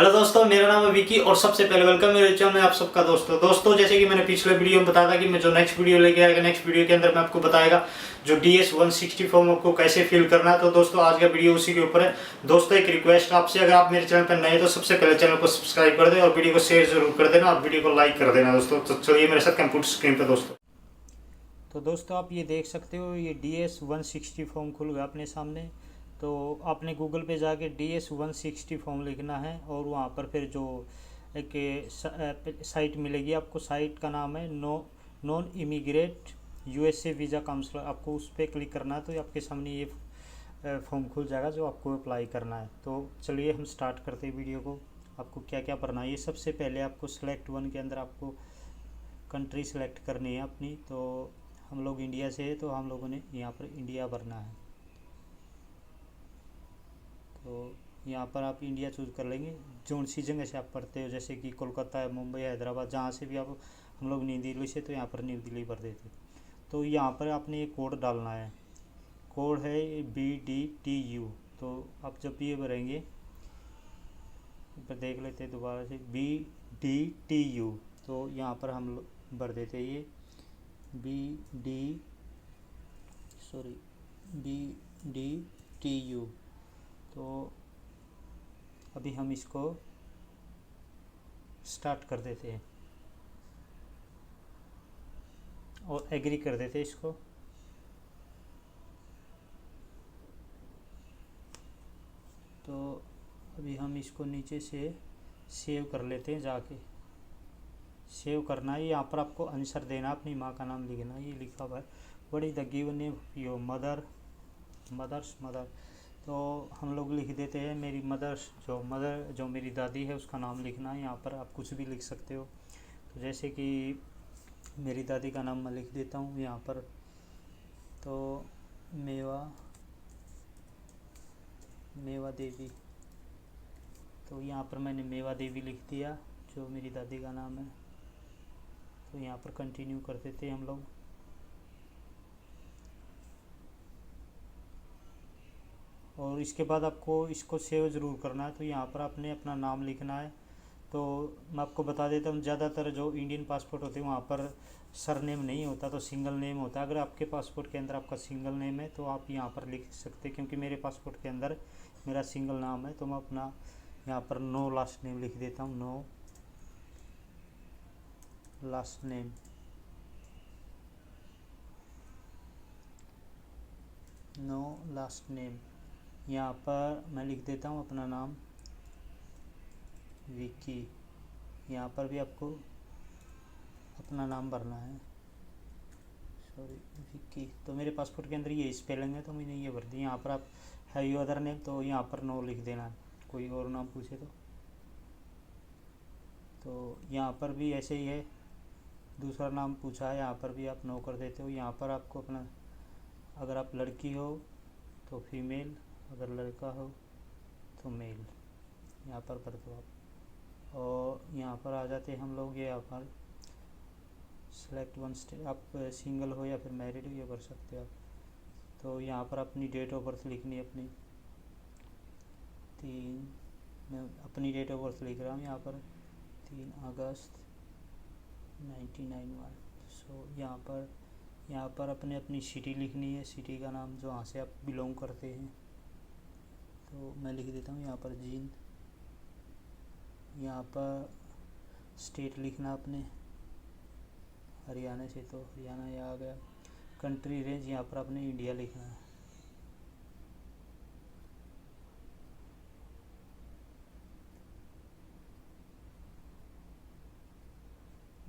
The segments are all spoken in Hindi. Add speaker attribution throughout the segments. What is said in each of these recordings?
Speaker 1: हेलो दोस्तों, मेरा नाम है विकी और सबसे पहले वेलकम मेरे चैनल में आप सबका। दोस्तों जैसे कि मैंने पिछले वीडियो में बताया था कि मैं जो नेक्स्ट वीडियो लेके आएगा, नेक्स्ट वीडियो के अंदर मैं आपको बताएगा जो DS-160 फॉर्म आपको कैसे फिल करना है। तो दोस्तों आज का वीडियो उसी के ऊपर है। दोस्तों एक रिक्वेस्ट आपसे, अगर आप मेरे चैनल पर नए तो सबसे पहले चैनल को सब्सक्राइब कर दें और वीडियो को शेयर जरूर कर देना और वीडियो को लाइक कर देना दोस्तों। तो चलिए मेरे साथ कंप्यूटर स्क्रीन पर दोस्तों। तो दोस्तों आप ये देख सकते हो, ये DS-160 फॉर्म खुल गया अपने सामने। तो आपने गूगल पे जाके DS-160 फॉर्म लिखना है और वहाँ पर फिर जो एक साइट मिलेगी आपको, साइट का नाम है non immigrate USA visa counsellor. आपको उस पर क्लिक करना है तो आपके सामने ये फॉर्म खुल जाएगा जो आपको अप्लाई करना है। तो चलिए हम स्टार्ट करते हैं वीडियो को। आपको क्या क्या भरना है, ये सबसे पहले आपको सेलेक्ट वन के अंदर आपको कंट्री सेलेक्ट करनी है अपनी। तो हम लोग इंडिया से है तो हम लोगों ने यहाँ पर इंडिया भरना है। तो यहाँ पर आप इंडिया चूज़ कर लेंगे जोन सी जगह से आप पढ़ते हो, जैसे कि कोलकाता है, मुंबई, हैदराबाद, जहाँ से भी आप। हम लोग न्यू दिल्ली से तो यहाँ पर न्यू दिल्ली भर देते। तो यहाँ पर आपने ये कोड डालना है, कोड है BDTU। तो आप जब ये भरेंगे, पर देख लेते हैं दोबारा से, BDTU। तो यहाँ पर हम लोग भर देते हैं ये BDTU। तो अभी हम इसको स्टार्ट कर देते हैं और एग्री कर देते हैं इसको। तो अभी हम इसको नीचे से सेव कर लेते हैं, जाके सेव करना है। यहाँ पर आपको आंसर देना, अपनी माँ का नाम लिखना, ये लिखा हुआ है what is the given name your mother. तो हम लोग लिख देते हैं मेरी मदर जो मेरी दादी है उसका नाम लिखना है। यहाँ पर आप कुछ भी लिख सकते हो। तो जैसे कि मेरी दादी का नाम मैं लिख देता हूँ यहाँ पर। तो मेवा देवी। तो यहाँ पर मैंने मेवा देवी लिख दिया जो मेरी दादी का नाम है। तो यहाँ पर कंटिन्यू कर देते हैं हम लोग। और इसके बाद आपको इसको सेव ज़रूर करना है। तो यहाँ पर आपने अपना नाम लिखना है। तो मैं आपको बता देता हूँ, ज़्यादातर जो इंडियन पासपोर्ट होते हैं वहाँ पर सरनेम नहीं होता, तो सिंगल नेम होता है। अगर आपके पासपोर्ट के अंदर आपका सिंगल नेम है तो आप यहाँ पर लिख सकते हैं, क्योंकि मेरे पासपोर्ट के अंदर मेरा सिंगल नाम है। तो मैं अपना यहाँ पर नो लास्ट नेम लिख देता हूँ, नो लास्ट नेम। यहाँ पर मैं लिख देता हूँ अपना नाम विकी। यहाँ पर भी आपको अपना नाम भरना है, सॉरी विकी। तो मेरे पासपोर्ट के अंदर ये स्पेलिंग है तो मैंने ये भर दी। यहाँ पर आप है यू अदर नेम, तो यहाँ पर नो लिख देना, कोई और नाम पूछे तो यहाँ पर भी ऐसे ही है। दूसरा नाम पूछा है, यहाँ पर भी आप नो कर देते हो। यहाँ पर आपको अपना, अगर आप लड़की हो तो फीमेल, अगर लड़का हो तो मेल, यहाँ पर भर दो आप। और यहाँ पर आ जाते हैं हम लोग, ये यहाँ पर सेलेक्ट वन स्टेट, आप सिंगल हो या फिर मैरिड हो ये भर सकते हो आप। तो यहाँ पर अपनी डेट ऑफ बर्थ लिखनी है अपनी। मैं अपनी डेट ऑफ बर्थ लिख रहा हूँ यहाँ पर 3 अगस्त 1991। सो यहाँ पर अपनी सिटी लिखनी है, सिटी का नाम जो वहाँ से आप बिलोंग करते हैं। तो मैं लिख देता हूँ यहाँ पर जींद। यहाँ पर स्टेट लिखना अपने, हरियाणा से तो हरियाणा ये आ गया। कंट्री रेंज यहाँ पर आपने इंडिया लिखना है।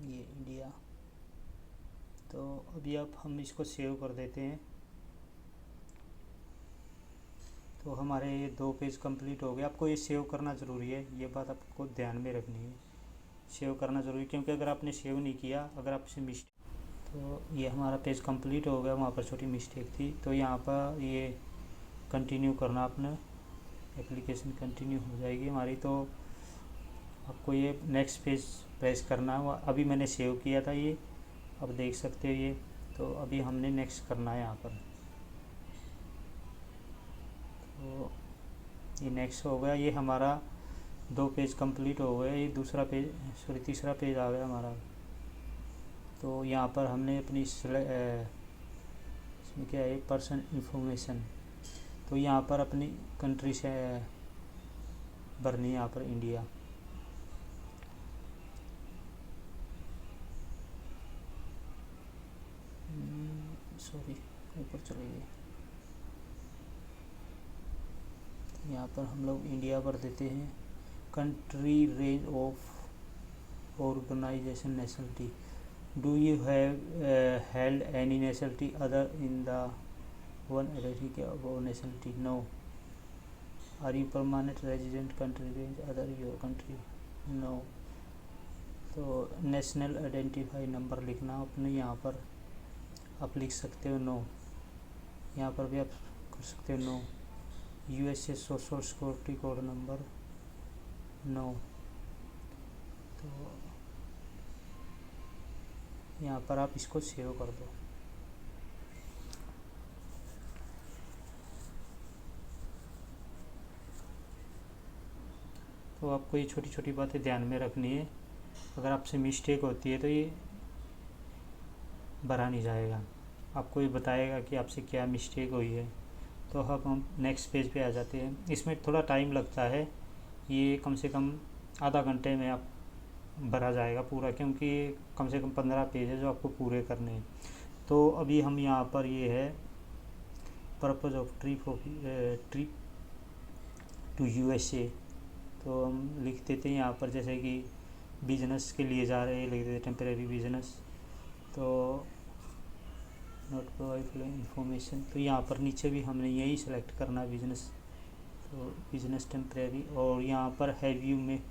Speaker 1: ये इंडिया। तो अभी अब हम इसको सेव कर देते हैं। तो हमारे ये 2 पेज कंप्लीट हो गए। आपको ये सेव करना ज़रूरी है, ये बात आपको ध्यान में रखनी है, सेव करना ज़रूरी है। क्योंकि अगर आपने सेव नहीं किया, अगर आपसे मिस्टेक, तो ये हमारा पेज कंप्लीट हो गया, वहाँ पर छोटी मिस्टेक थी। तो यहाँ पर ये कंटिन्यू करना, अपना एप्लीकेशन कंटिन्यू हो जाएगी हमारी। तो आपको ये नेक्स्ट पेज प्रेस करना है। अभी मैंने सेव किया था ये, अब देख सकते हो ये। तो अभी हमने नेक्स्ट करना है यहाँ पर। तो ये नेक्स्ट हो गया। ये हमारा 2 पेज कंप्लीट हो गए, ये दूसरा पेज सॉरी तीसरा पेज आ गया हमारा। तो यहाँ पर हमने अपनी इसमें क्या है पर्सन इंफॉर्मेशन, तो यहाँ पर अपनी कंट्री से भरनी है, यहाँ पर इंडिया। सॉरी ऊपर चले गए। यहाँ पर हम लोग इंडिया भर देते हैं। Country, range of organisation, nationality, do you have held any nationality other in the one identity above nationality, no. Are you permanent resident, country, range, other your country, no. तो नेशनल आइडेंटिफाई नंबर लिखना अपने, यहाँ पर आप लिख सकते हो नो, यहाँ पर भी आप कर सकते हो no. USA social security code number, no. तो यहाँ पर आप इसको सेव कर दो। तो आपको ये छोटी छोटी बातें ध्यान में रखनी है। अगर आपसे मिस्टेक होती है तो ये भरा नहीं जाएगा, आपको ये बताएगा कि आपसे क्या मिस्टेक हुई है। तो हम नेक्स्ट पेज पे आ जाते हैं। इसमें थोड़ा टाइम लगता है, ये कम से कम आधा घंटे में आप भरा जाएगा पूरा, क्योंकि कम से कम 15 पेज है जो आपको पूरे करने हैं। तो अभी हम यहाँ पर ये है purpose of trip to USA, तो हम लिख देते हैं यहाँ पर, जैसे कि बिजनेस के लिए जा रहे हैं, लिख देते टेम्परेरी बिजनेस। तो नोट प्रोवाइड इंफॉर्मेशन, तो यहाँ पर नीचे भी हमने यही सेलेक्ट करना बिजनेस, तो बिजनेस टेम्परेरी। और यहाँ पर हैव यू में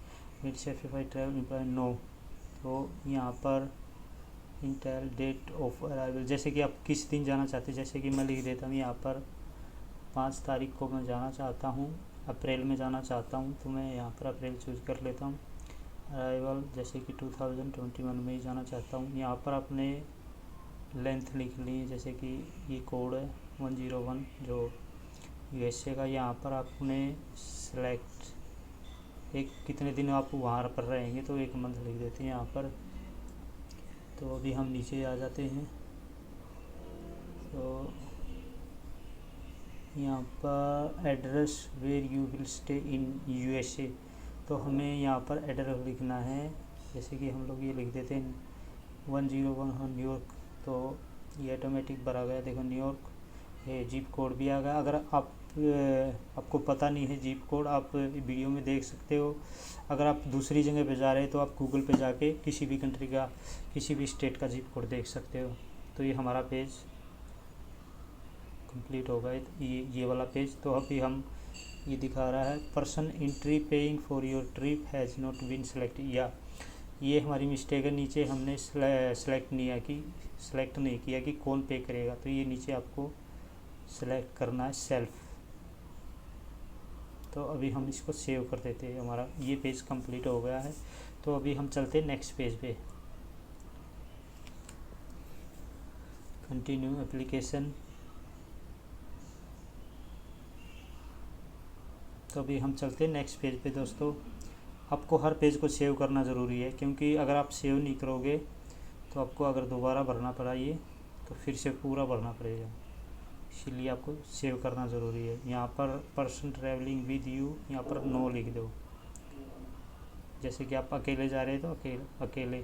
Speaker 1: made certified travel employ, no. तो यहाँ पर इंटेल डेट ऑफ अराइवल, जैसे कि आप किस दिन जाना चाहते हैं, जैसे कि मैं लिख देता हूँ यहाँ पर 5 तारीख को मैं जाना चाहता हूँ, अप्रैल में जाना चाहता हूँ, तो मैं यहाँ पर अप्रैल चूज़ कर लेता हूँ। अराइवल जैसे कि 2021 में ही जाना चाहता हूँ। यहाँ पर अपने लेंथ लिख ली, जैसे कि ये कोड है 101 जो यूएसए का। यहाँ पर आपने सेलेक्ट एक कितने दिन आप वहाँ पर रहेंगे, तो 1 मंथ लिख देते हैं यहाँ पर। तो अभी हम नीचे आ जाते हैं। तो यहाँ पर address where you will stay in USA, तो हमें यहाँ पर एड्रेस लिखना है, जैसे कि हम लोग ये लिख देते हैं 101 न्यूयॉर्क। तो ये ऑटोमेटिक भरा गया, देखो न्यूयॉर्क, ये जीप कोड भी आ गया। अगर आपको पता नहीं है जीप कोड, आप वीडियो में देख सकते हो। अगर आप दूसरी जगह पे जा रहे हैं तो आप गूगल पे जाके किसी भी कंट्री का, किसी भी स्टेट का जीप कोड देख सकते हो। तो ये हमारा पेज कंप्लीट हो गया, ये वाला पेज। तो अभी हम ये दिखा रहा है person entry paying for your trip has not been selected, या ये हमारी मिस्टेक है, नीचे हमने सेलेक्ट नहीं किया कि कौन पे करेगा। तो ये नीचे आपको सेलेक्ट करना है सेल्फ। तो अभी हम इसको सेव कर देते हैं, हमारा ये पेज कंप्लीट हो गया है। तो अभी हम चलते हैं नेक्स्ट पेज पे, कंटिन्यू एप्लीकेशन। तो अभी हम चलते हैं नेक्स्ट पेज पे। दोस्तों आपको हर पेज को सेव करना ज़रूरी है, क्योंकि अगर आप सेव नहीं करोगे तो आपको अगर दोबारा भरना पड़ा ये, तो फिर से पूरा भरना पड़ेगा, इसीलिए आपको सेव करना ज़रूरी है। यहाँ पर पर्सन ट्रैवलिंग विद यू, यहाँ पर नो लिख दो। जैसे कि आप अकेले जा रहे हैं तो अकेले,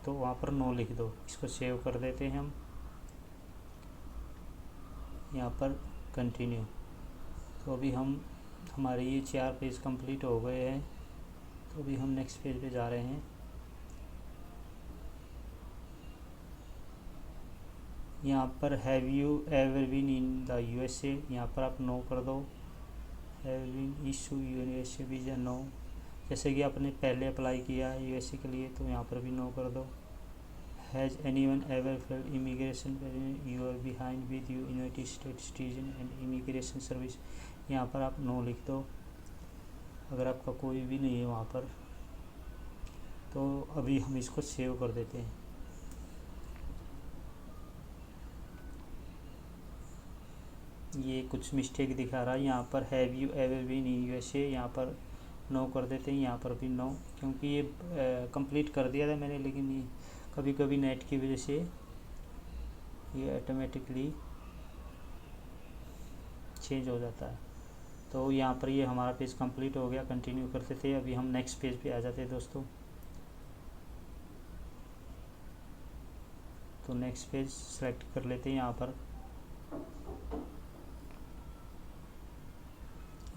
Speaker 1: तो वहाँ पर नो लिख दो। इसको सेव कर देते हैं हम, यहाँ पर कंटिन्यू। तो अभी हमारे ये 4 पेज कंप्लीट हो गए हैं। तो अभी हम नेक्स्ट पेज पे जा रहे हैं। यहाँ पर have you ever been in the USA, यहाँ पर आप नो कर दो। Have been issue USA visa, no. जैसे कि आपने पहले अप्लाई किया है यूएसए के लिए, तो यहाँ पर भी नो कर दो। Has anyone ever failed immigration, you are behind with you United States citizen and immigration service, यहाँ पर आप नो लिख दो अगर आपका कोई भी नहीं है वहाँ पर। तो अभी हम इसको सेव कर देते हैं। ये कुछ मिस्टेक दिखा रहा है, यहाँ पर have you ever been in USA, यहाँ पर नो कर देते हैं, यहाँ पर भी नो, क्योंकि ये कंप्लीट कर दिया था मैंने, लेकिन ये कभी कभी नेट की वजह से ये ऑटोमेटिकली चेंज हो जाता है। तो यहाँ पर ये हमारा पेज कंप्लीट हो गया, कंटिन्यू करते थे। अभी हम नेक्स्ट पेज पे आ जाते हैं दोस्तों। तो नेक्स्ट पेज सेलेक्ट कर लेते हैं। यहाँ पर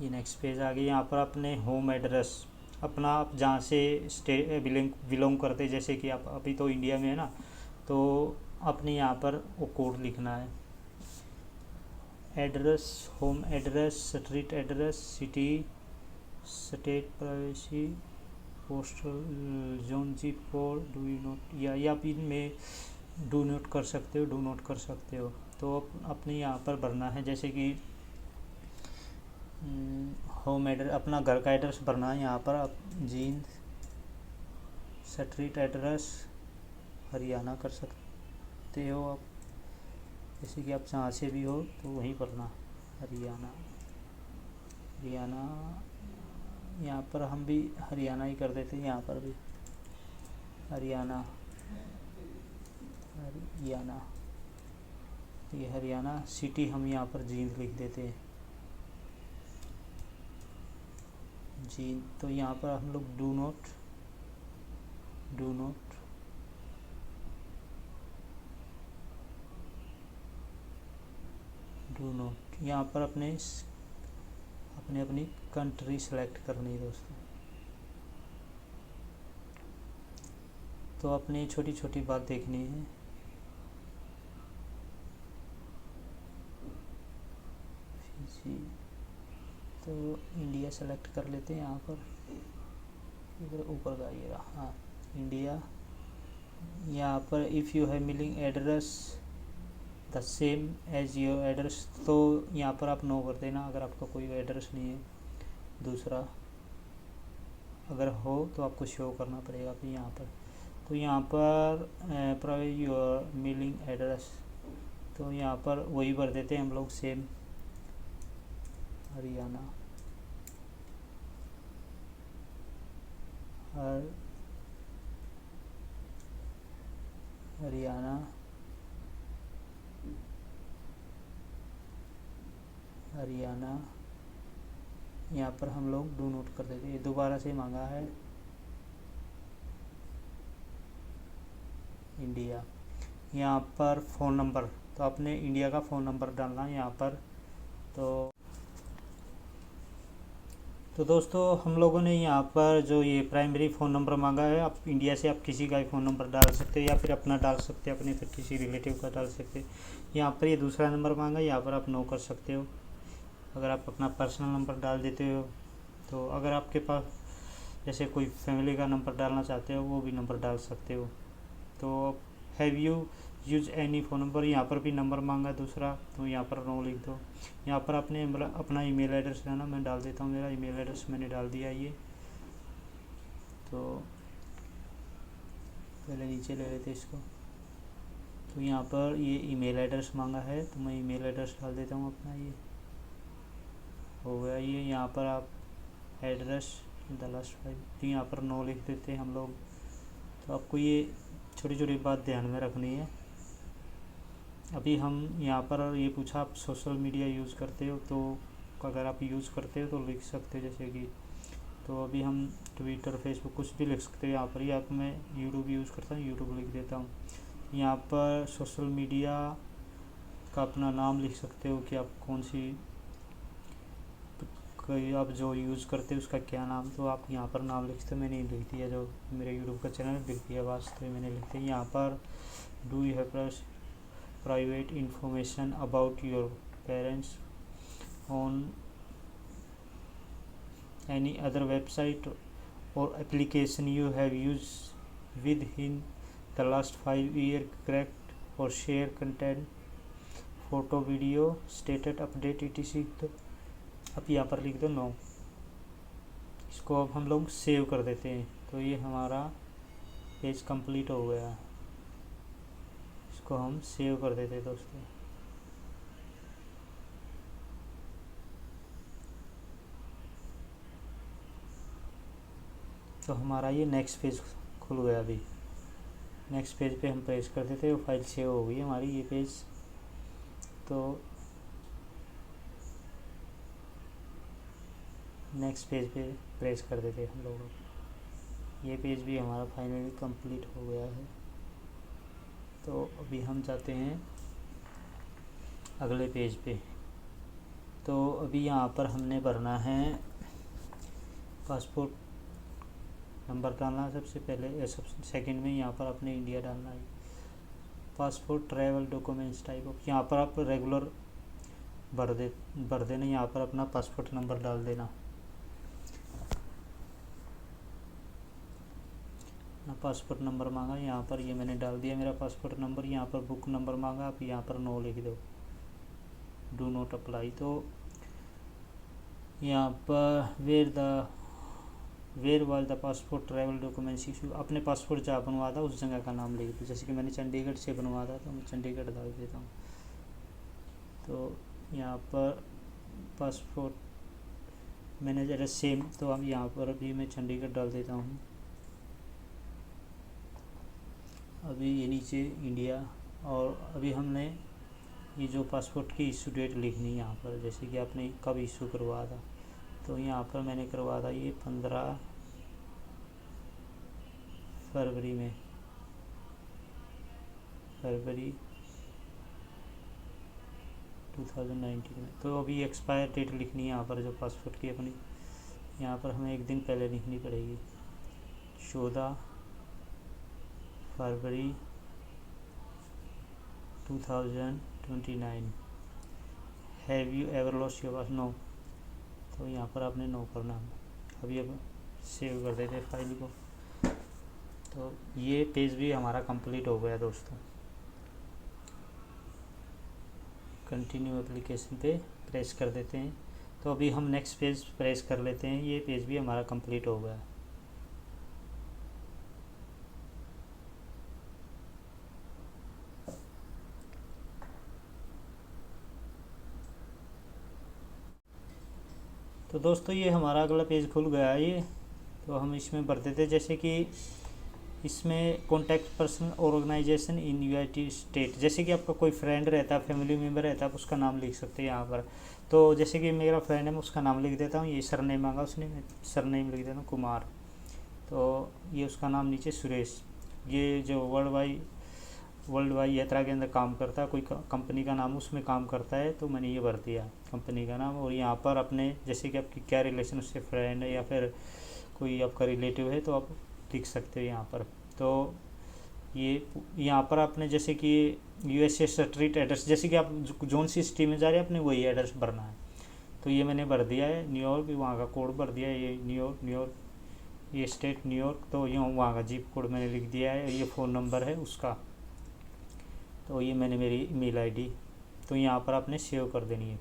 Speaker 1: ये नेक्स्ट पेज आ गई। यहाँ पर अपने होम एड्रेस, अपना आप जहाँ से बिलोंग करते, जैसे कि आप अभी तो इंडिया में है ना, तो अपने यहाँ पर वो कोड लिखना है। Address, home address, street address, city, state, privacy, postal zone, zip code, do you note, या फिर में डू नोट कर सकते हो, डू नोट कर सकते हो। तो अपने यहाँ पर भरना है, जैसे कि होम एड्रेस, अपना घर का एड्रेस भरना है। यहाँ पर आप जींद, स्ट्रीट एड्रेस हरियाणा कर सकते हो आप, जैसे कि आप जहाँ से भी हो तो वहीं भरना, हरियाणा। यहाँ पर हम भी हरियाणा ही कर देते हैं, यहाँ पर भी हरियाणा, ये हरियाणा। सिटी हम यहाँ पर जींद लिख देते हैं, जींद। तो यहाँ पर हम लोग डू नोट यहाँ पर अपनी कंट्री सेलेक्ट करनी है दोस्तों। तो अपनी छोटी छोटी बात देखनी है। जी, तो इंडिया सेलेक्ट कर लेते हैं। यहाँ पर इधर ऊपर का ये रहा, हाँ इंडिया। यहाँ पर if you have mailing address the same as your address, तो यहाँ पर आप नो कर देना अगर आपका कोई एड्रेस नहीं है दूसरा। अगर हो तो आपको शो करना पड़ेगा फिर यहाँ पर। तो यहाँ पर प्रोवाइड योर मिलिंग एड्रेस, तो यहाँ पर वही भर देते हैं हम लोग, सेम हरियाणा। हरियाणा यहाँ पर हम लोग डू नोट कर देते हैं। ये दोबारा से मांगा है इंडिया। यहाँ पर फ़ोन नंबर, तो आपने इंडिया का फ़ोन नंबर डालना है यहाँ पर। तो दोस्तों हम लोगों ने यहाँ पर जो ये प्राइमरी फ़ोन नंबर मांगा है, आप इंडिया से आप किसी का भी फ़ोन नंबर डाल सकते हो, या फिर अपना डाल सकते हो, अपने फिर किसी रिलेटिव का डाल सकते हो। यहाँ पर ये दूसरा नंबर मांगा, यहाँ पर आप नो कर सकते हो। अगर आप अपना पर्सनल नंबर डाल देते हो, तो अगर आपके पास जैसे कोई फैमिली का नंबर डालना चाहते हो, वो भी नंबर डाल सकते हो। तो have you use any phone number, यहाँ पर भी नंबर मांगा दूसरा, तो यहाँ पर नो लिख दो। यहाँ पर अपने अपना ईमेल एड्रेस रहना, मैं डाल देता हूँ, मेरा ईमेल एड्रेस मैंने डाल दिया ये। तो पहले नीचे ले लेते इसको। तो यहाँ पर ये ईमेल एड्रेस मांगा है, तो मैं ईमेल एड्रेस डाल देता हूँ अपना, ये हो गया ये। यहाँ पर आप एड्रेस द लास्ट 5, तो यहाँ पर नो लिख देते हैं हम लोग। तो आपको ये छोटी छोटी बात ध्यान में रखनी है। अभी हम यहाँ पर ये पूछा आप सोशल मीडिया यूज़ करते हो, तो अगर आप यूज़ करते हो तो लिख सकते हो, जैसे कि तो अभी हम ट्विटर, फेसबुक कुछ भी लिख सकते हो। यहाँ पर ही आप, मैं यूट्यूब यूज़ करता हूँ, यूट्यूब लिख देता हूँ। यहाँ पर सोशल मीडिया का अपना नाम लिख सकते हो कि आप कौन सी आप जो यूज़ करते हो उसका क्या नाम, तो आप यहाँ पर नाम लिखते हो। मैंने लिख दिया, जो मेरे यूट्यूब का चैनल है दिल की आवाज़, तो मैंने लिख दिया। यहाँ पर do you have private information about your parents on any other website और application you have use within the last 5 years, correct और share content, photo, video, status update etc। तो अब यहाँ पर लिख दो नो। इसको अब हम लोग सेव कर देते हैं। तो ये हमारा पेज कंप्लीट हो गया। इसको हम सेव कर देते हैं दोस्तों। तो हमारा ये नेक्स्ट पेज खुल गया। अभी नेक्स्ट पेज पे हम प्रेस करते थे, वो फाइल सेव हो गई हमारी ये पेज। तो नेक्स्ट पेज पे प्रेस कर देते हम लोग। ये पेज भी हमारा फाइनली कंप्लीट हो गया है। तो अभी हम जाते हैं अगले पेज पे। तो अभी यहाँ पर हमने भरना है पासपोर्ट नंबर डालना है सबसे पहले, सबसे सेकंड में यहाँ पर अपने इंडिया डालना है। Passport travel documents type of, यहाँ पर आप रेगुलर भर देना। यहाँ पर अपना पासपोर्ट नंबर डाल देना। पासपोर्ट नंबर मांगा, यहाँ पर ये मैंने डाल दिया मेरा पासपोर्ट नंबर। यहाँ पर बुक नंबर मांगा, आप यहाँ पर नो लिख दो, डू नॉट अप्लाई। तो यहाँ पर where was the passport travel documents issue, अपने पासपोर्ट जहाँ बनवा था उस जगह का नाम लिख दो। जैसे कि मैंने चंडीगढ़ से बनवा था तो मैं चंडीगढ़ डाल देता हूँ। तो यहाँ पर पासपोर्ट मैंने जरा सेम, तो अब यहाँ पर अभी मैं चंडीगढ़ डाल देता हूँ। अभी ये नीचे इंडिया, और अभी हमने ये जो पासपोर्ट की इशू डेट लिखनी है यहाँ पर, जैसे कि आपने कब इशू करवाया था। तो यहाँ पर मैंने करवाया था ये 15 फरवरी में, फरवरी 2019 में। तो अभी एक्सपायर डेट लिखनी है यहाँ पर जो पासपोर्ट की अपनी, यहाँ पर हमें एक दिन पहले लिखनी पड़ेगी, 14 फरवरी 2029। Have you ever lost your passport? No. तो यहाँ पर आपने नो करना है। अभी अब सेव कर देते फाइल को। तो ये पेज भी हमारा कंप्लीट हो गया दोस्तों। कंटिन्यू एप्लीकेशन पे प्रेस कर देते हैं। तो अभी हम नेक्स्ट पेज प्रेस कर लेते हैं। ये पेज भी हमारा कंप्लीट हो गया। तो दोस्तों ये हमारा अगला पेज खुल गया है ये। तो हम इसमें भर देते, जैसे कि इसमें contact person organisation in United State, जैसे कि आपका कोई फ्रेंड रहता है, फैमिली मेम्बर रहता है, आप उसका नाम लिख सकते हैं यहाँ पर। तो जैसे कि मेरा फ्रेंड है, मैं उसका नाम लिख देता हूँ। ये सरनेम मांगा उसने, मैं सरनेम लिख देता हूँ कुमार। तो ये उसका नाम नीचे सुरेश। ये जो वर्ल्ड वाइड यात्रा के अंदर काम करता है, कोई कंपनी का नाम उसमें काम करता है, तो मैंने ये भर दिया कंपनी का नाम। और यहाँ पर अपने जैसे कि आपकी क्या रिलेशन, उससे फ्रेंड है या फिर कोई आपका रिलेटिव है, तो आप लिख सकते हो यहाँ पर। तो ये यहाँ पर आपने जैसे कि यूएसए स्ट्रीट एड्रेस, जैसे कि आप जोन सी सिटी में जा रहे हैं, अपने वही एड्रेस भरना है। तो ये मैंने भर दिया है न्यूयॉर्क, वहाँ का कोड भर दिया है, ये न्यूयॉर्क ये स्टेट न्यूयॉर्क। तो ये वहाँ का जीप कोड मैंने लिख दिया है, ये फ़ोन नंबर है उसका। तो ये मैंने मेरी ईमेल आईडी, तो यहाँ पर आपने सेव कर देनी है।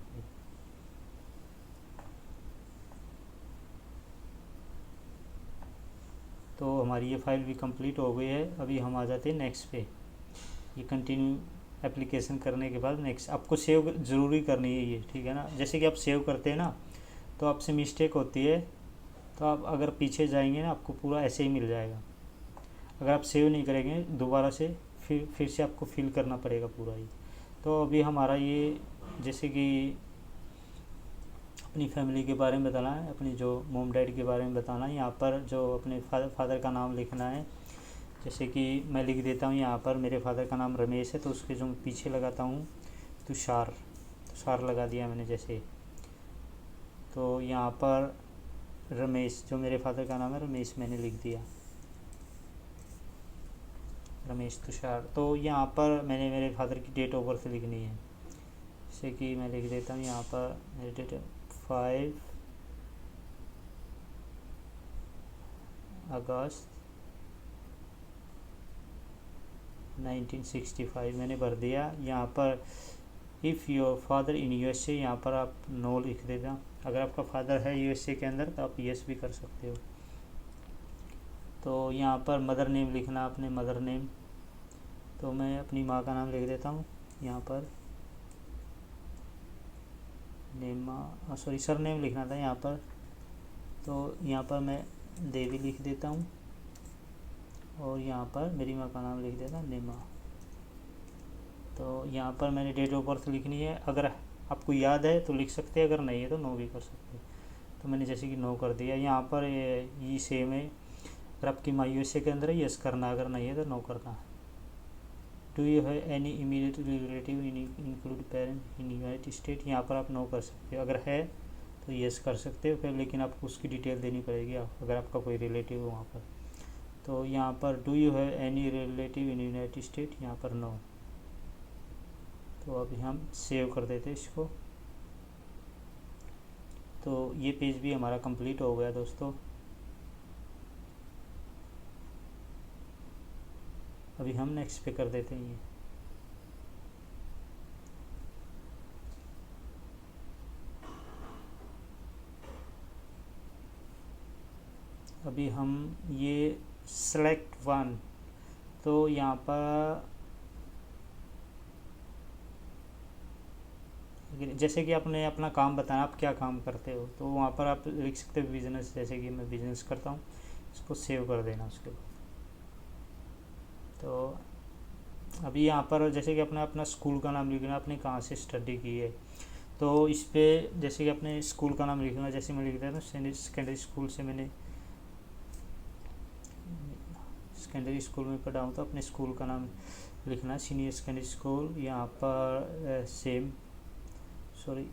Speaker 1: तो हमारी ये फ़ाइल भी कंप्लीट हो गई है। अभी हम आ जाते हैं नेक्स्ट पे। ये कंटिन्यू एप्लीकेशन करने के बाद नेक्स्ट आपको सेव ज़रूरी करनी है ये, ठीक है ना। जैसे कि आप सेव करते हैं ना, तो आपसे मिस्टेक होती है, तो आप अगर पीछे जाएंगे ना, आपको पूरा ऐसे ही मिल जाएगा। अगर आप सेव नहीं करेंगे दोबारा से फिर से आपको फिल करना पड़ेगा पूरा ही। तो अभी हमारा ये जैसे कि अपनी फैमिली के बारे में बताना है, अपनी जो मॉम डैड के बारे में बताना है। यहाँ पर जो अपने फादर का नाम लिखना है, जैसे कि मैं लिख देता हूँ यहाँ पर मेरे फादर का नाम रमेश है, तो उसके जो पीछे लगाता हूँ तुषार लगा दिया मैंने जैसे। तो यहाँ पर रमेश, जो मेरे फादर का नाम है रमेश, मैंने लिख दिया रमेश तुषार। तो यहाँ पर मैंने मेरे फादर की डेट ऑफ बर्थ लिखनी है, जैसे कि मैं लिख देता हूँ यहाँ पर मेरी डेट 5 अगस्त 1965 मैंने भर दिया। यहाँ पर if your father in USA, यहाँ पर आप नो लिख देना। अगर आपका फादर है यूएसए के अंदर तो आप यस भी कर सकते हो। तो यहाँ पर मदर नेम लिखना, अपने मदर नेम। तो मैं अपनी माँ का नाम लिख देता हूँ यहाँ पर, सर नेम लिखना था यहाँ पर। तो यहाँ पर मैं देवी लिख देता हूँ और यहाँ पर मेरी माँ का नाम लिख देता निमा। तो यहाँ पर मैंने डेट ऑफ बर्थ लिखनी है, अगर आपको याद है तो लिख सकते हैं, अगर नहीं है तो नो भी कर सकते हैं। तो मैंने जैसे कि नो कर दिया। यहाँ पर ये सेम है, अगर आपकी माँ यूएसए के अंदर है यस करना, अगर नहीं है तो नो करना। Do you have any immediate relative include parent in United state, यहाँ पर आप नो कर सकते हो, अगर है तो यस कर सकते हो फिर, लेकिन आपको उसकी डिटेल देनी पड़ेगी अगर आपका कोई रिलेटिव हो वहाँ पर। तो यहाँ पर do you have any relative in United state, यहाँ पर नो। तो अभी हम सेव कर देते हैं इसको। तो ये पेज भी हमारा कंप्लीट हो गया दोस्तों। अभी हम नेक्स्ट पे कर देते हैं ये। अभी हम ये सेलेक्ट वन, तो यहाँ पर जैसे कि आपने अपना काम बताया, आप क्या काम करते हो, तो वहाँ पर आप लिख सकते हो बिजनेस, जैसे कि मैं बिजनेस करता हूँ, इसको सेव कर देना उसके बाद। तो अभी यहाँ पर जैसे कि अपना अपना स्कूल का नाम लिखना, आपने कहाँ से स्टडी की है, तो इस पर जैसे कि अपने स्कूल का नाम लिखना, जैसे मैं लिख देता हूँ सेकेंडरी स्कूल से मैंने सेकेंडरी स्कूल में पढ़ा हूँ, तो अपने स्कूल का नाम लिखना, सीनियर सेकेंडरी स्कूल। यहाँ पर सेम सॉरी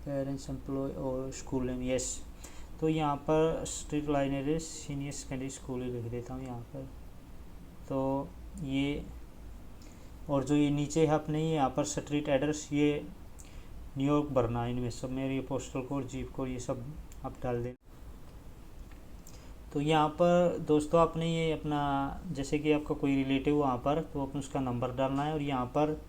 Speaker 1: पेरेंट्स एम्प्लॉय और स्कूल नेम यस। तो यहाँ पर street liner senior secondary school ही लिख देता हूँ यहाँ पर। तो ये और जो ये नीचे है अपने यहाँ पर स्ट्रीट एड्रेस, ये न्यूयॉर्क भरना है, इनमें सब में ये पोस्टल कोड, जीप कोड, ये सब आप डाल दें। तो यहाँ पर दोस्तों आपने ये अपना जैसे कि आपका कोई रिलेटिव वहाँ पर, तो अपने उसका नंबर डालना है, और यहाँ पर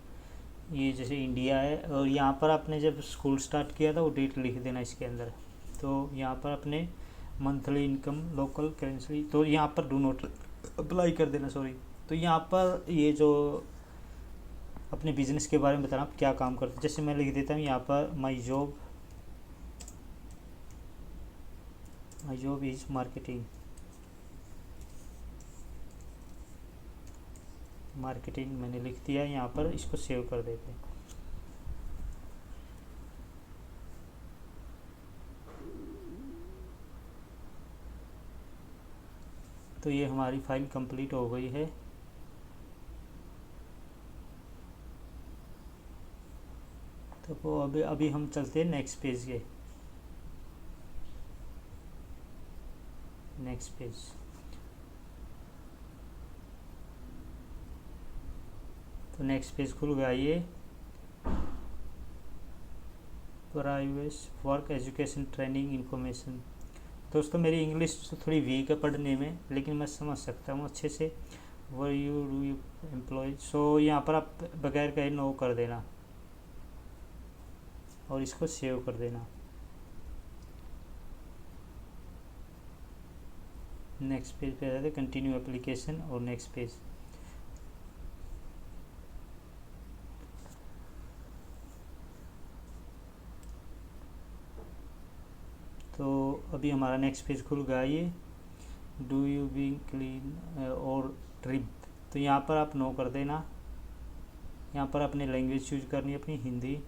Speaker 1: ये जैसे इंडिया है, और यहाँ पर आपने जब स्कूल स्टार्ट किया था वो डेट लिख देना इसके अंदर। तो यहाँ पर अपने मंथली इनकम लोकल करेंसी, तो यहाँ पर डू नॉट अप्लाई कर देना, सॉरी। तो यहाँ पर ये जो अपने बिजनेस के बारे में बताना, आप क्या काम करते हैं, जैसे मैं लिख देता हूँ यहाँ पर माई जॉब इज मार्केटिंग मैंने लिख दिया यहाँ पर, इसको सेव कर देते हैं। तो ये हमारी फाइल कंप्लीट हो गई है। तो वो अभी हम चलते हैं नेक्स्ट पेज के। नेक्स्ट पेज, तो नेक्स्ट पेज खुल गया ये, private work education training information. दोस्तों मेरी इंग्लिश तो थोड़ी वीक है पढ़ने में, लेकिन मैं समझ सकता हूँ अच्छे से। Where you do you employ, so यहाँ पर आप बगैर कहे नो कर देना और इसको सेव कर देना। नेक्स्ट पेज पे जाते, कंटिन्यू एप्लीकेशन और नेक्स्ट पेज। तो अभी हमारा नेक्स्ट पेज खुल गया ये, डू यू बी क्लीन और ट्रिप। तो यहाँ पर आप नो कर देना। यहाँ पर अपने लैंग्वेज चूज करनी है, अपनी हिंदी,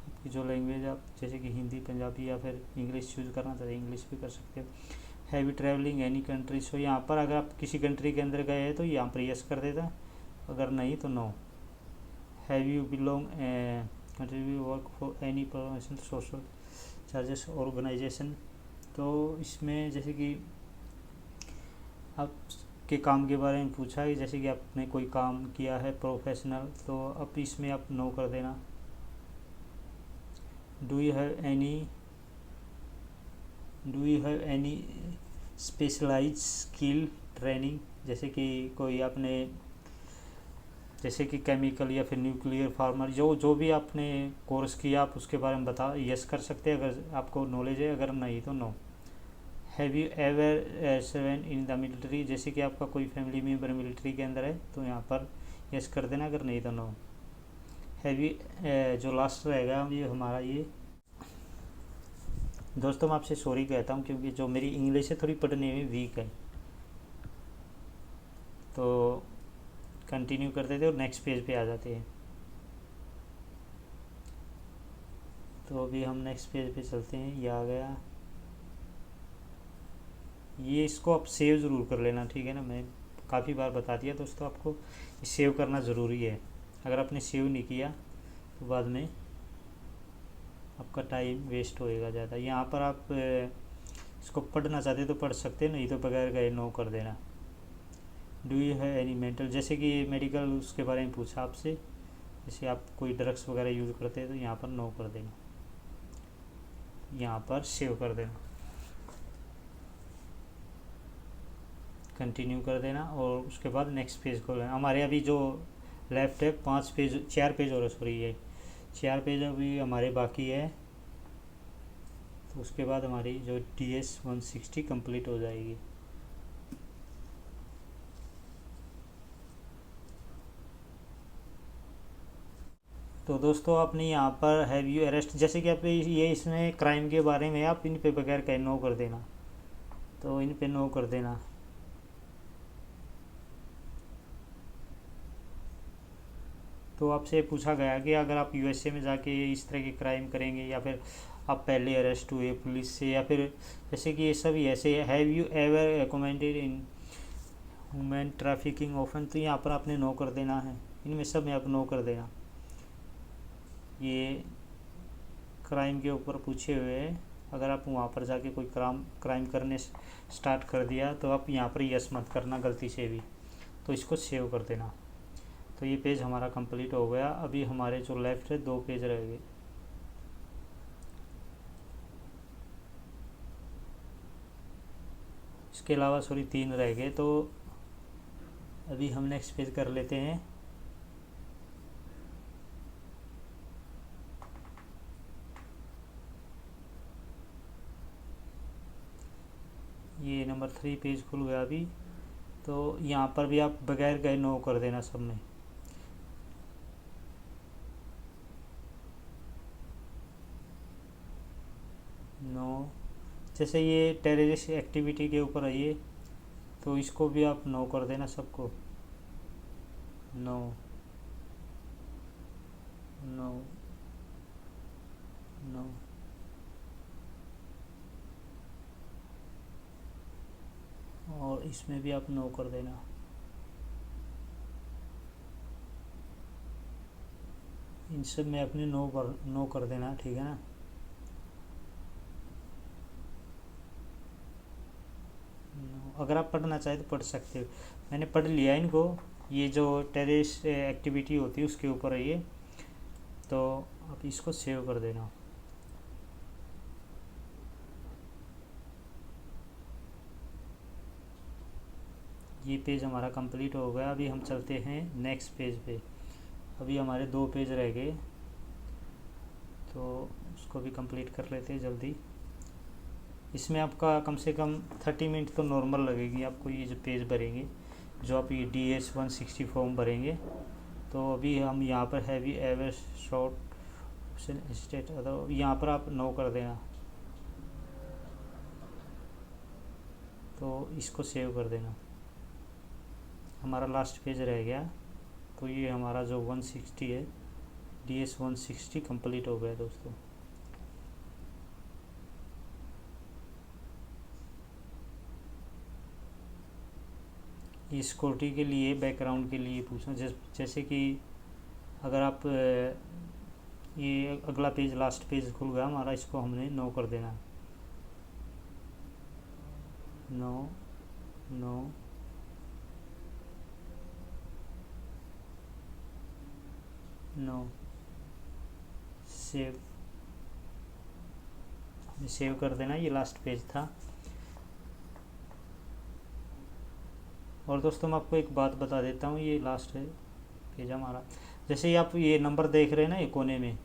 Speaker 1: आपकी जो लैंग्वेज आप जैसे कि हिंदी, पंजाबी या फिर इंग्लिश चूज करना तो इंग्लिश भी कर सकते हो। Have you travelling any country, so यहाँ पर अगर आप किसी कंट्री के अंदर गए हैं तो यहाँ पर यस कर देता, अगर नहीं तो no. Have you belong country work for any promotion social charges organisation. तो इसमें जैसे कि आपके काम के बारे में पूछा है, जैसे कि आपने कोई काम किया है प्रोफेशनल, तो अब इसमें आप नो कर देना। Do you have any specialise skill training, जैसे कि कोई आपने जैसे कि केमिकल या फिर न्यूक्लियर फार्मर, जो भी आपने कोर्स किया आप उसके बारे में बता यस कर सकते हैं अगर आपको नॉलेज है, अगर नहीं तो no. Have you ever served in the military, जैसे कि आपका कोई फैमिली मेम्बर मिलिट्री के अंदर है तो यहाँ पर यस कर देना, अगर नहीं तो नो। हैव यू जो लास्ट रहेगा ये हमारा ये दोस्तों मैं आपसे सॉरी कहता हूँ क्योंकि जो मेरी इंग्लिश है थोड़ी पढ़ने में वीक है। तो कंटिन्यू करते थे और नेक्स्ट पेज पे आ जाते हैं। तो अभी हम नेक्स्ट पेज पे चलते हैं। ये आ गया। ये इसको आप सेव ज़रूर कर लेना, ठीक है ना। मैं काफ़ी बार बता दिया दोस्तों आपको, सेव करना ज़रूरी है। अगर आपने सेव नहीं किया तो बाद में आपका टाइम वेस्ट होएगा ज़्यादा। यहाँ पर आप इसको पढ़ना चाहते तो पढ़ सकते हैं, नहीं तो बगैर गए नो कर देना। Do you have any mental, जैसे कि मेडिकल उसके बारे में पूछा आपसे, जैसे आप कोई ड्रग्स वगैरह यूज़ करते हैं तो यहाँ पर नो कर देना, यहाँ पर सेव कर देना, कंटिन्यू कर देना और उसके बाद नेक्स्ट पेज खोल लेना। हमारे अभी जो लेफ्ट है 5 पेज 4 पेज और सॉरी ये 4 पेज अभी हमारे बाकी है। तो उसके बाद हमारी जो DS-160 कंप्लीट हो जाएगी। तो दोस्तों आपने यहाँ पर हैव यू अरेस्ट, जैसे कि आप ये इसमें क्राइम के बारे में आप इन पे बगैर कहे नो कर देना, तो इन पे नो कर देना। तो आपसे पूछा गया कि अगर आप USA में जाके इस तरह के क्राइम करेंगे या फिर आप पहले अरेस्ट हुए पुलिस से, या फिर जैसे कि ये सब ऐसे have you ever commented in human trafficking often, तो यहाँ पर आपने नो कर देना है। इनमें सब में आप नो कर देना। ये क्राइम के ऊपर पूछे हुए हैं। अगर आप वहाँ पर जाके कोई क्राइम करने स्टार्ट कर दिया तो आप यहाँ पर यस मत करना गलती से भी, तो इसको सेव कर देना। तो ये पेज हमारा कंप्लीट हो गया। अभी हमारे जो लेफ्ट है 2 पेज रह गए। इसके अलावा सॉरी 3 रह गए। तो अभी हम नेक्स्ट पेज कर लेते हैं। ये नंबर 3 पेज खुल गया अभी। तो यहाँ पर भी आप बगैर गए नो कर देना सब में। नो, जैसे ये टेररिस्ट एक्टिविटी के ऊपर है ये, तो इसको भी आप नो कर देना सबको। No no no. और इसमें भी आप नो कर देना। इन सब में अपने नो कर देना, ठीक है ना। अगर आप पढ़ना चाहे तो पढ़ सकते हो, मैंने पढ़ लिया इनको। ये जो टेररिस्ट एक्टिविटी होती है उसके ऊपर है ये, तो आप इसको सेव कर देना। ये पेज हमारा कंप्लीट हो गया। अभी हम चलते हैं नेक्स्ट पेज पे। अभी हमारे 2 पेज रह गए, तो उसको भी कंप्लीट कर लेते हैं जल्दी। इसमें आपका कम से कम 30 मिनट तो नॉर्मल लगेगी आपको, ये जो पेज भरेंगे, जो आप ये DS-160 फॉर्म भरेंगे। तो अभी हम यहाँ पर हैवी एवर शॉर्ट स्टेट, यहाँ पर आप नो कर देना, तो इसको सेव कर देना। हमारा लास्ट पेज रह गया। तो ये हमारा जो 160 है DS-160 कंप्लीट हो गया दोस्तों। ये सिक्योरिटी के लिए, बैकग्राउंड के लिए पूछना, जैसे कि अगर आप ये अगला पेज लास्ट पेज खुल गया हमारा, इसको हमने नो कर देना। No no no. Save, save कर देना। ये लास्ट पेज था। और दोस्तों मैं आपको एक बात बता देता हूँ, ये लास्ट है पेज हमारा। जैसे आप ये नंबर देख रहे हैं ना, ये कोने में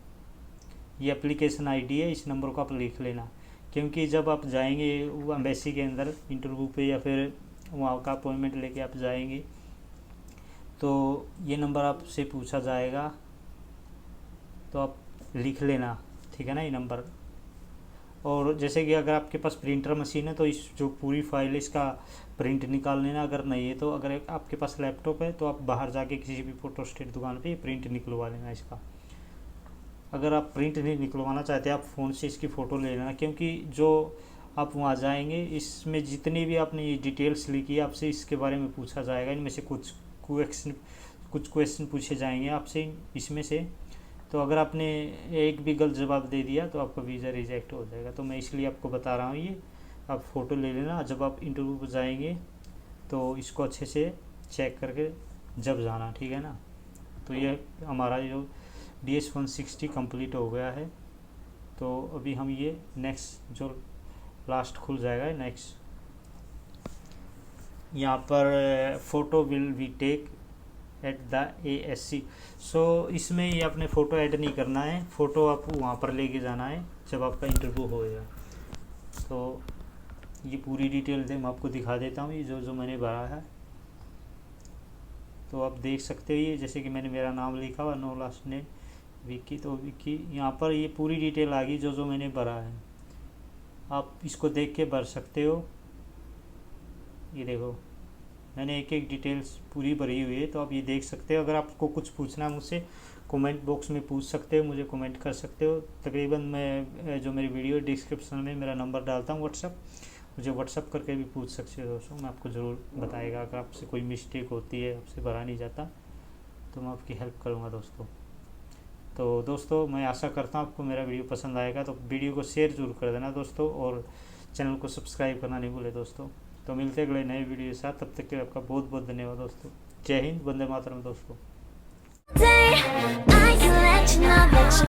Speaker 1: ये एप्लीकेशन आईडी है, इस नंबर को आप लिख लेना, क्योंकि जब आप जाएंगे वो एम्बेसी के अंदर इंटरव्यू पे या फिर वहाँ का अपॉइंटमेंट लेके आप जाएंगे, तो ये नंबर आपसे पूछा जाएगा, तो आप लिख लेना, ठीक है ना, ये नंबर। और जैसे कि अगर आपके पास प्रिंटर मशीन है तो इस जो पूरी फाइल इसका प्रिंट निकाल लेना, अगर नहीं है तो अगर आपके पास लैपटॉप है तो आप बाहर जाके किसी भी फोटोस्टेट दुकान पे प्रिंट निकलवा लेना इसका। अगर आप प्रिंट नहीं निकलवाना चाहते आप फ़ोन से इसकी फ़ोटो ले लेना, क्योंकि जो आप वहाँ जाएंगे इसमें जितनी भी आपने ये डिटेल्स लिखी है आपसे इसके बारे में पूछा जाएगा। इनमें से कुछ क्वेश्चन पूछे जाएंगे आपसे इसमें से। तो अगर आपने एक भी गलत जवाब दे दिया तो आपका वीज़ा रिजेक्ट हो जाएगा। तो मैं इसलिए आपको बता रहा हूँ, ये आप फ़ोटो ले लेना। जब आप इंटरव्यू पर जाएंगे तो इसको अच्छे से चेक करके जब जाना, ठीक है ना। तो ये हमारा जो DS-160 कंप्लीट हो गया है। तो अभी हम ये नेक्स्ट जो लास्ट खुल जाएगा नेक्स्ट, यहाँ पर photo will be take at the ASC। So इसमें ये अपने फ़ोटो ऐड नहीं करना है, फ़ोटो आपको वहाँ पर लेके जाना है जब आपका इंटरव्यू होएगा। तो ये पूरी डिटेल मैं आपको दिखा देता हूँ, ये जो मैंने भरा है। तो आप देख सकते हो, ये जैसे कि मैंने मेरा नाम लिखा हुआ, नो लास्ट नेम विक्की। तो विक्की यहाँ पर ये पूरी डिटेल आ गई जो मैंने भरा है। आप इसको देख के भर सकते हो। ये देखो मैंने एक एक डिटेल्स पूरी भरी हुई है, तो आप ये देख सकते हो। अगर आपको कुछ पूछना है मुझसे कमेंट बॉक्स में पूछ सकते हो, मुझे कमेंट कर सकते हो। तकरीबन मैं जो मेरी वीडियो डिस्क्रिप्शन में मेरा नंबर डालता हूँ व्हाट्सअप, मुझे व्हाट्सअप करके भी पूछ सकते हो दोस्तों। मैं आपको ज़रूर बताएगा अगर आपसे कोई मिस्टेक होती है, आपसे भरा नहीं जाता तो मैं आपकी हेल्प करूँगा दोस्तों। तो दोस्तों मैं आशा करता हूँ आपको मेरा वीडियो पसंद आएगा, तो वीडियो को शेयर ज़रूर कर देना दोस्तों, और चैनल को सब्सक्राइब करना नहीं भूले दोस्तों। तो मिलते हैं अगले नए वीडियो के साथ, तब तक के लिए आपका बहुत बहुत धन्यवाद दोस्तों। जय हिंद, वंदे मातरम दोस्तों।